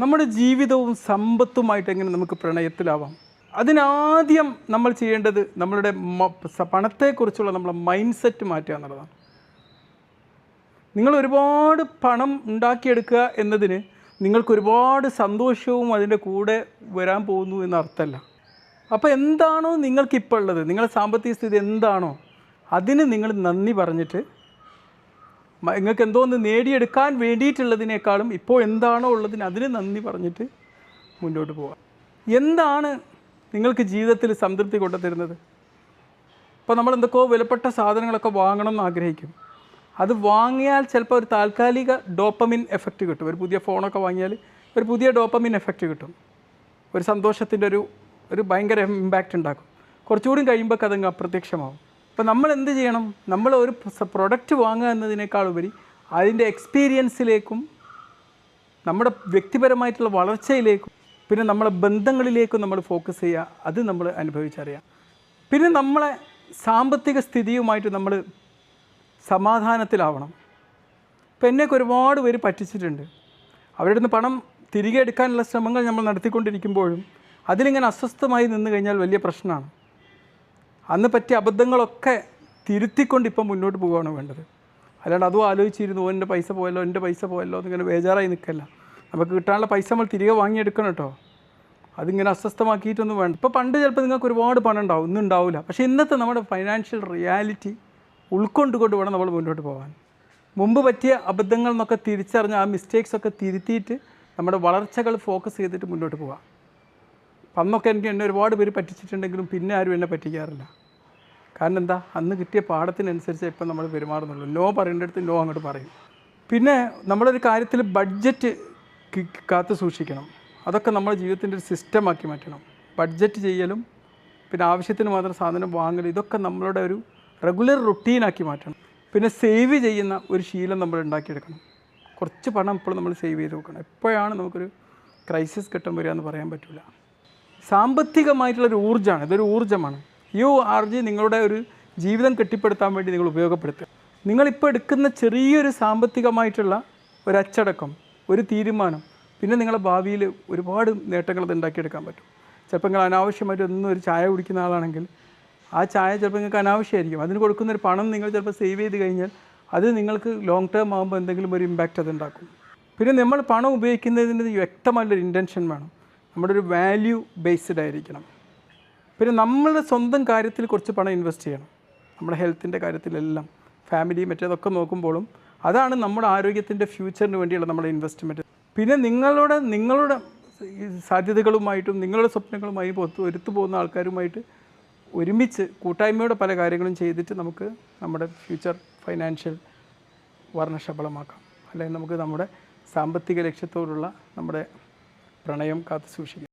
നമ്മുടെ ജീവിതവും സമ്പത്തുമായിട്ട് എങ്ങനെ നമുക്ക് പ്രണയത്തിലാവാം? അതിനാദ്യം നമ്മൾ ചെയ്യേണ്ടത് നമ്മളുടെ പണത്തെക്കുറിച്ചുള്ള നമ്മളെ മൈൻഡ് സെറ്റ് മാറ്റുക എന്നുള്ളതാണ്. നിങ്ങൾ ഒരുപാട് പണം ഉണ്ടാക്കിയെടുക്കുക എന്നതിന് നിങ്ങൾക്ക് ഒരുപാട് സന്തോഷവും അതിൻ്റെ കൂടെ വരാൻ പോകുന്നു എന്നർത്ഥമല്ല. അപ്പോൾ എന്താണോ നിങ്ങൾക്കിപ്പോൾ ഉള്ളത്, നിങ്ങളുടെ സാമ്പത്തിക സ്ഥിതി എന്താണോ അതിന് നിങ്ങൾ നന്ദി പറഞ്ഞിട്ട് നിങ്ങൾക്ക് എന്തോ ഒന്ന് നേടിയെടുക്കാൻ വേണ്ടിയിട്ടുള്ളതിനേക്കാളും ഇപ്പോൾ എന്താണോ ഉള്ളതിന് അതിന് നന്ദി പറഞ്ഞിട്ട് മുന്നോട്ട് പോകാം. എന്താണ് നിങ്ങൾക്ക് ജീവിതത്തിൽ സംതൃപ്തി കൊണ്ടുതരുന്നത്? ഇപ്പോൾ നമ്മൾ എന്തൊക്കെയോ വിലപ്പെട്ട സാധനങ്ങളൊക്കെ വാങ്ങണം എന്ന് ആഗ്രഹിക്കും. അത് വാങ്ങിയാൽ ചിലപ്പോൾ ഒരു താൽക്കാലിക ഡോപ്പമിൻ എഫക്റ്റ് കിട്ടും. ഒരു പുതിയ ഫോണൊക്കെ വാങ്ങിയാൽ ഒരു പുതിയ ഡോപ്പമിൻ എഫക്റ്റ് കിട്ടും. ഒരു സന്തോഷത്തിൻ്റെ ഒരു ഭയങ്കര ഇമ്പാക്റ്റ് ഉണ്ടാക്കും. കുറച്ചുകൂടി കഴിയുമ്പോൾ അതങ്ങ് അപ്രത്യക്ഷമാവും. അപ്പോൾ നമ്മൾ എന്ത് ചെയ്യണം? നമ്മൾ ഒരു പ്രൊഡക്റ്റ് വാങ്ങുക എന്നതിനേക്കാളുപരി അതിൻ്റെ എക്സ്പീരിയൻസിലേക്കും നമ്മുടെ വ്യക്തിപരമായിട്ടുള്ള വളർച്ചയിലേക്കും പിന്നെ നമ്മളെ ബന്ധങ്ങളിലേക്കും നമ്മൾ ഫോക്കസ് ചെയ്യുക. അത് നമ്മൾ അനുഭവിച്ചറിയാം. പിന്നെ നമ്മളെ സാമ്പത്തിക സ്ഥിതിയുമായിട്ട് നമ്മൾ സമാധാനത്തിലാവണം. ഇപ്പം എന്നെയൊക്കെ ഒരുപാട് പേര് പറ്റിച്ചിട്ടുണ്ട്. അവരുടെ നിന്ന് പണം തിരികെ എടുക്കാനുള്ള ശ്രമങ്ങൾ നമ്മൾ നടത്തിക്കൊണ്ടിരിക്കുമ്പോഴും അതിലിങ്ങനെ അസ്വസ്ഥമായി നിന്ന് കഴിഞ്ഞാൽ വലിയ പ്രശ്നമാണ്. അന്ന് പറ്റിയ അബദ്ധങ്ങളൊക്കെ തിരുത്തിക്കൊണ്ട് ഇപ്പം മുന്നോട്ട് പോവുകയാണ് വേണ്ടത്. അല്ലാണ്ട് അതും ആലോചിച്ചിരുന്നു എൻ്റെ പൈസ പോയല്ലോ എന്നിങ്ങനെ ബേജാറായി നിൽക്കല്ല. നമുക്ക് കിട്ടാനുള്ള പൈസ നമ്മൾ തിരികെ വാങ്ങിയെടുക്കണം കേട്ടോ. അതിങ്ങനെ അസ്വസ്ഥമാക്കിയിട്ടൊന്നും വേണ്ട. ഇപ്പോൾ പണ്ട് ചിലപ്പോൾ നിങ്ങൾക്ക് ഒരുപാട് പണം ഉണ്ടാവും, ഇന്നും ഉണ്ടാവില്ല. പക്ഷേ ഇന്നത്തെ നമ്മുടെ ഫൈനാൻഷ്യൽ റിയാലിറ്റി ഉൾക്കൊണ്ടുകൊണ്ട് വേണം നമ്മൾ മുന്നോട്ട് പോകാൻ. മുമ്പ് പറ്റിയ അബദ്ധങ്ങൾ എന്നൊക്കെ തിരിച്ചറിഞ്ഞ് ആ മിസ്റ്റേക്സൊക്കെ തിരുത്തിയിട്ട് നമ്മുടെ വളർച്ചകൾ ഫോക്കസ് ചെയ്തിട്ട് മുന്നോട്ട് പോകാം. അന്നൊക്കെ എന്നെ ഒരുപാട് പേര് പറ്റിച്ചിട്ടുണ്ടെങ്കിലും പിന്നെ ആരും എന്നെ പറ്റിക്കാറില്ല. കാരണം എന്താ? അന്ന് കിട്ടിയ പാഠത്തിനനുസരിച്ച് ഇപ്പം നമ്മൾ പെരുമാറുന്നുള്ളൂ. നോ പറയേണ്ടടുത്ത് നോ അങ്ങോട്ട് പറയും. പിന്നെ നമ്മളൊരു കാര്യത്തിൽ ബഡ്ജറ്റ് കാത്തു സൂക്ഷിക്കണം. അതൊക്കെ നമ്മുടെ ജീവിതത്തിൻ്റെ ഒരു സിസ്റ്റമാക്കി മാറ്റണം. ബഡ്ജറ്റ് ചെയ്യലും പിന്നെ ആവശ്യത്തിന് മാത്രം സാധനം വാങ്ങലും ഇതൊക്കെ നമ്മളുടെ ഒരു റെഗുലർ റുട്ടീനാക്കി മാറ്റണം. പിന്നെ സേവ് ചെയ്യുന്ന ഒരു ശീലം നമ്മൾ ഉണ്ടാക്കിയെടുക്കണം. കുറച്ച് പണം ഇപ്പോൾ നമ്മൾ സേവ് ചെയ്ത് വെക്കണം. എപ്പോഴാണ് നമുക്കൊരു ക്രൈസിസ് ഘട്ടം വരിക എന്ന് പറയാൻ പറ്റില്ല. സാമ്പത്തികമായിട്ടുള്ളൊരു ഊർജ്ജമാണ്. ഇതൊരു ഊർജ്ജമാണ്. ഈ ഊർജ്ജം നിങ്ങളുടെ ഒരു ജീവിതം കെട്ടിപ്പടുത്താൻ വേണ്ടി നിങ്ങൾ ഉപയോഗപ്പെടുത്തുക. നിങ്ങളിപ്പോൾ എടുക്കുന്ന ചെറിയൊരു സാമ്പത്തികമായിട്ടുള്ള ഒരു അച്ചടക്കം, ഒരു തീരുമാനം പിന്നെ നിങ്ങളുടെ ഭാവിയിൽ ഒരുപാട് നേട്ടങ്ങൾ അത് ഉണ്ടാക്കിയെടുക്കാൻ പറ്റും. ചിലപ്പോൾ നിങ്ങൾ അനാവശ്യമായിട്ട് ഒന്നും ഒരു ചായ കുടിക്കുന്ന ആളാണെങ്കിൽ ആ ചായ ചിലപ്പോൾ നിങ്ങൾക്ക് അനാവശ്യമായിരിക്കും. അതിന് കൊടുക്കുന്നൊരു പണം നിങ്ങൾ ചിലപ്പോൾ സേവ് ചെയ്ത് കഴിഞ്ഞാൽ അത് നിങ്ങൾക്ക് ലോങ് ടേം ആകുമ്പോൾ എന്തെങ്കിലും ഒരു ഇമ്പാക്റ്റ് അത് ഉണ്ടാക്കും. പിന്നെ നമ്മൾ പണം ഉപയോഗിക്കുന്നതിന് വ്യക്തമായിട്ടുള്ളൊരു ഇൻറ്റൻഷൻ വേണം. നമ്മുടെ ഒരു വാല്യൂ ബേസ്ഡ് ആയിരിക്കണം. പിന്നെ നമ്മളുടെ സ്വന്തം കാര്യത്തിൽ കുറച്ച് പണം ഇൻവെസ്റ്റ് ചെയ്യണം. നമ്മുടെ ഹെൽത്തിൻ്റെ കാര്യത്തിലെല്ലാം ഫാമിലി മറ്റേതൊക്കെ നോക്കുമ്പോഴും അതാണ് നമ്മുടെ ആരോഗ്യത്തിൻ്റെ ഫ്യൂച്ചറിന് വേണ്ടിയുള്ള നമ്മുടെ ഇൻവെസ്റ്റ്മെൻറ്റ്. പിന്നെ നിങ്ങളുടെ സാധ്യതകളുമായിട്ടും നിങ്ങളുടെ സ്വപ്നങ്ങളുമായി ഒത്തു പോകുന്ന ആൾക്കാരുമായിട്ട് ഒരുമിച്ച് കൂട്ടായ്മയോടെ പല കാര്യങ്ങളും ചെയ്തിട്ട് നമുക്ക് നമ്മുടെ ഫ്യൂച്ചർ ഫൈനാൻഷ്യൽ വർണ്ണശബളമാക്കാം. അല്ലെങ്കിൽ നമുക്ക് നമ്മുടെ സാമ്പത്തിക ലക്ഷ്യത്തോടുള്ള നമ്മുടെ പ്രണയം കാത്തു സൂക്ഷിക്കാം.